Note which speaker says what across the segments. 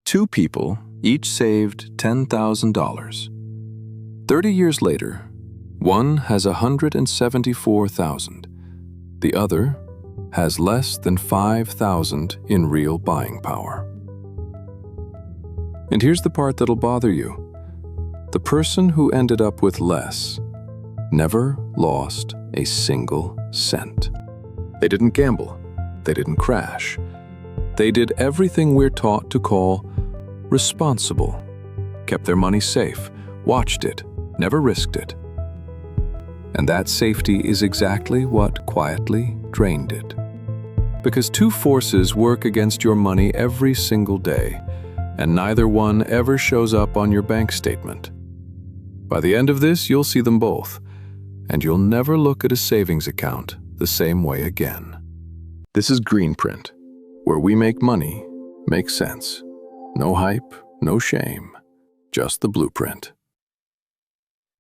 Speaker 1: Two people each saved $10,000. 30 years later, one has $174,000. The other has less than $5,000 in real buying power. And here's the part that'll bother you. The person who ended up with less never lost a single cent. They didn't gamble. They didn't crash. They did everything we're taught to call responsible. Kept their money safe, watched it, never risked it. And that safety is exactly what quietly drained it. Because two forces work against your money every single day, and neither one ever shows up on your bank statement. By the end of this, you'll see them both, and you'll never look at a savings account the same way again. This is Greenprint, where we make money make sense. No hype, no shame, just the blueprint.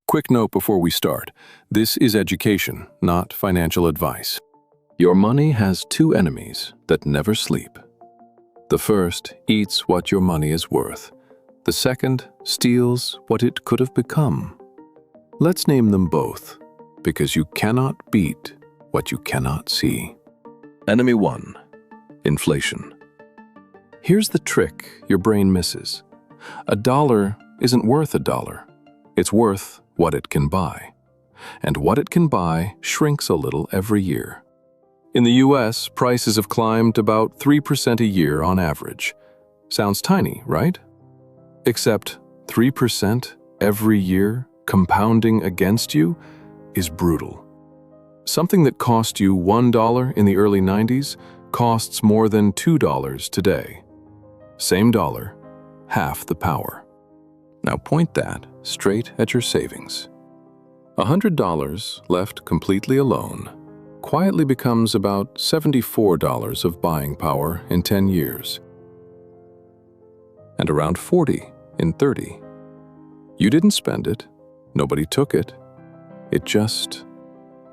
Speaker 1: Quick note before we start. This is education, not financial advice. Your money has two enemies that never sleep. The first eats what your money is worth. The second steals what it could have become. Let's name them both, because you cannot beat what you cannot see. Enemy 1. Inflation. Here's the trick your brain misses. A dollar isn't worth a dollar. It's worth what it can buy. And what it can buy shrinks a little every year. In the US, prices have climbed about 3% a year on average. Sounds tiny, right? Except 3% every year compounding against you is brutal. Something that cost you $1 in the early 90s costs more than $2 today. Same dollar, half the power. Now point that straight at your savings. $100 left completely alone quietly becomes about $74 of buying power in 10 years. And around 40 in 30. You didn't spend it, nobody took it, it just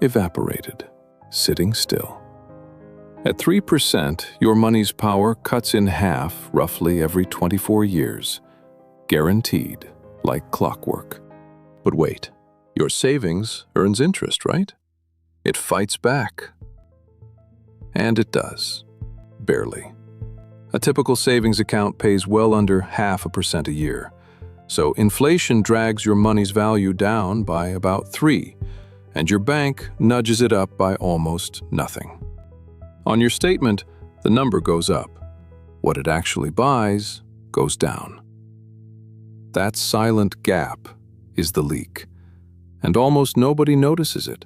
Speaker 1: evaporated, sitting still. At 3%, your money's power cuts in half roughly every 24 years. Guaranteed, like clockwork. But wait, your savings earns interest, right? It fights back. And it does. Barely. A typical savings account pays well under 0.5% a year. So inflation drags your money's value down by about 3%, and your bank nudges it up by almost nothing. On your statement, the number goes up. What it actually buys goes down. That silent gap is the leak, and almost nobody notices it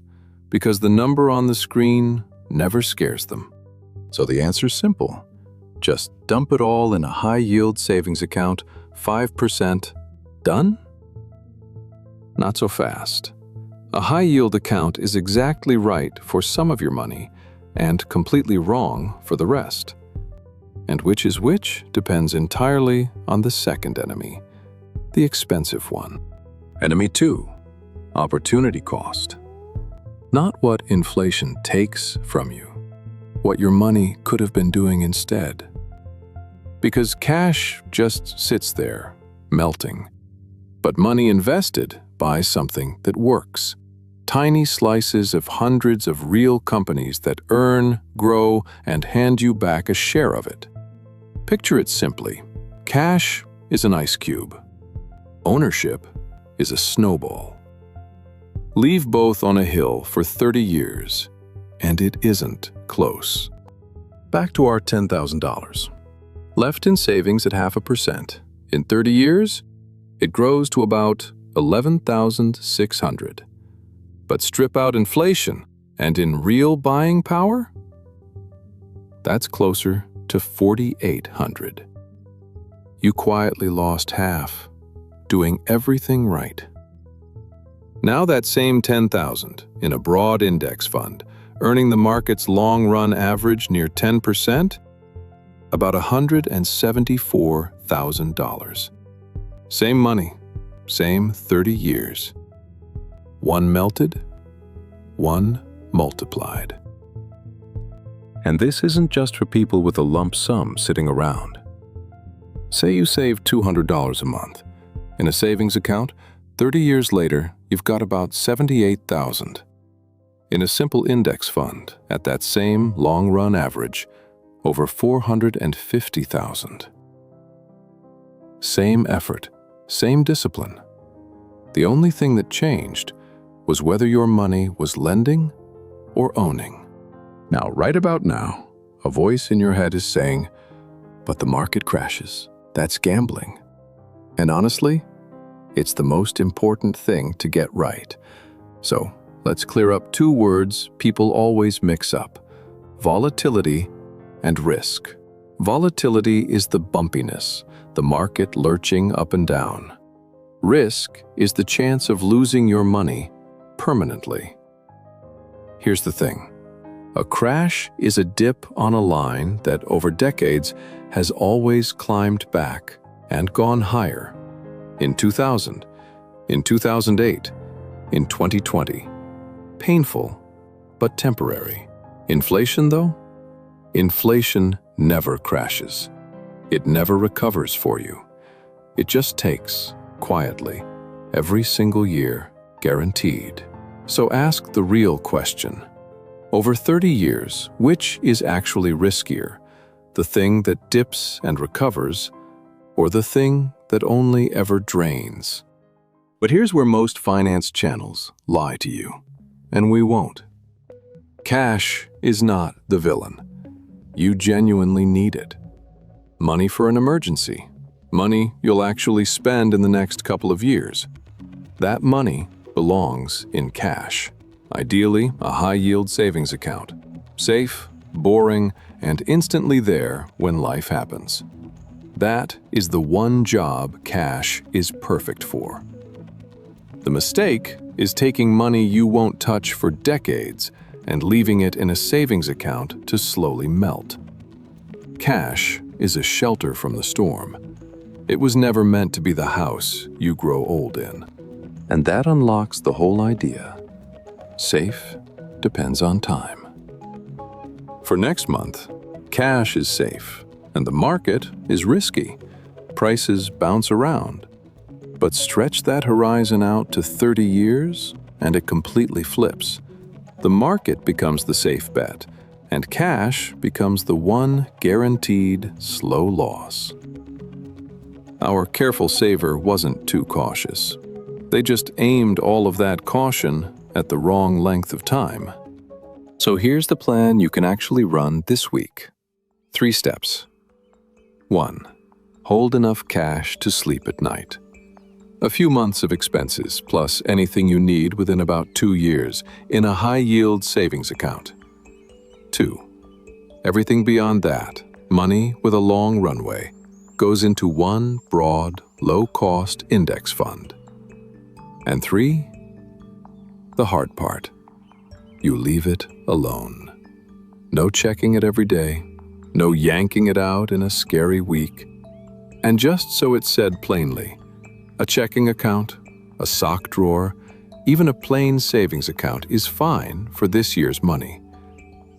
Speaker 1: because the number on the screen never scares them. So the answer's simple. Just dump it all in a high-yield savings account, 5%. Done? Not so fast. A high-yield account is exactly right for some of your money and completely wrong for the rest. And which is which depends entirely on the second enemy, the expensive one. Enemy 2, opportunity cost. Not what inflation takes from you, what your money could have been doing instead. Because cash just sits there, melting. But money invested buys something that works. Tiny slices of hundreds of real companies that earn, grow, and hand you back a share of it. Picture it simply. Cash is an ice cube. Ownership is a snowball. Leave both on a hill for 30 years, and it isn't close. Back to our $10,000. Left in savings at 0.5%. In 30 years, it grows to about $11,600. But strip out inflation, and in real buying power, that's closer to $4,800. You quietly lost half, doing everything right. Now that same $10,000 in a broad index fund, earning the market's long-run average near 10%, about $174,000. Same money, same 30 years. One melted, one multiplied. And this isn't just for people with a lump sum sitting around. Say you save $200 a month. In a savings account, 30 years later, you've got about $78,000. In a simple index fund, at that same long-run average, over $450,000. Same effort, same discipline. The only thing that changed was whether your money was lending or owning. Now, right about now, a voice in your head is saying, "But the market crashes. That's gambling." And honestly, it's the most important thing to get right. So, let's clear up two words people always mix up: volatility and risk. Volatility is the bumpiness, the market lurching up and down. Risk is the chance of losing your money permanently. Here's the thing. A crash is a dip on a line that over decades has always climbed back and gone higher. In 2000, in 2008, in 2020. Painful, but temporary. Inflation, though? Inflation never crashes. It never recovers for you. It just takes, quietly, every single year, guaranteed. So ask the real question. Over 30 years, which is actually riskier? The thing that dips and recovers, or the thing that only ever drains? But here's where most finance channels lie to you, and we won't. Cash is not the villain. You genuinely need it. Money for an emergency. Money you'll actually spend in the next couple of years. That money belongs in cash. Ideally, a high-yield savings account. Safe, boring, and instantly there when life happens. That is the one job cash is perfect for. The mistake is taking money you won't touch for decades and leaving it in a savings account to slowly melt. Cash is a shelter from the storm. It was never meant to be the house you grow old in. And that unlocks the whole idea. Safe depends on time. For next month, cash is safe, and the market is risky. Prices bounce around. But stretch that horizon out to 30 years, and it completely flips. The market becomes the safe bet, and cash becomes the one guaranteed slow loss. Our careful saver wasn't too cautious. They just aimed all of that caution at the wrong length of time. So here's the plan you can actually run this week. 3 steps. 1. Hold enough cash to sleep at night. A few months of expenses, plus anything you need within about 2 years, in a high-yield savings account. 2. Everything beyond that, money with a long runway, goes into one broad, low-cost index fund. And 3. The hard part. You leave it alone. No checking it every day, no yanking it out in a scary week. And just so it's said plainly, a checking account, a sock drawer, even a plain savings account is fine for this year's money.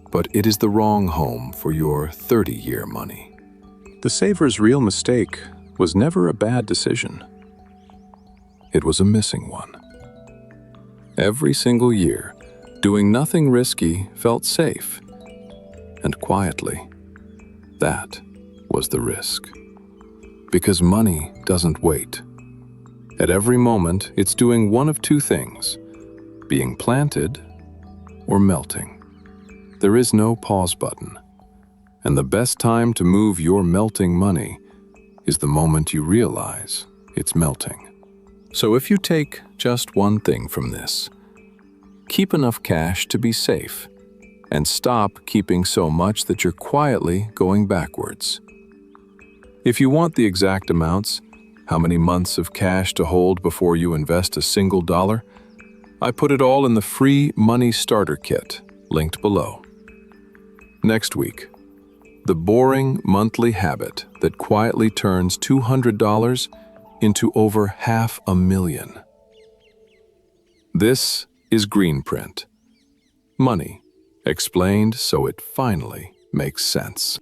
Speaker 1: But it is the wrong home for your 30-year money. The saver's real mistake was never a bad decision. It was a missing one. Every single year, doing nothing risky felt safe. And quietly, that was the risk. Because money doesn't wait. At every moment, it's doing one of two things: being planted or melting. There is no pause button. And the best time to move your melting money is the moment you realize it's melting. So if you take just one thing from this, keep enough cash to be safe, and stop keeping so much that you're quietly going backwards. If you want the exact amounts, how many months of cash to hold before you invest a single dollar, I put it all in the free Money Starter Kit, linked below. Next week, the boring monthly habit that quietly turns $200 into over $500,000. This is Greenprint. Money, explained so it finally makes sense.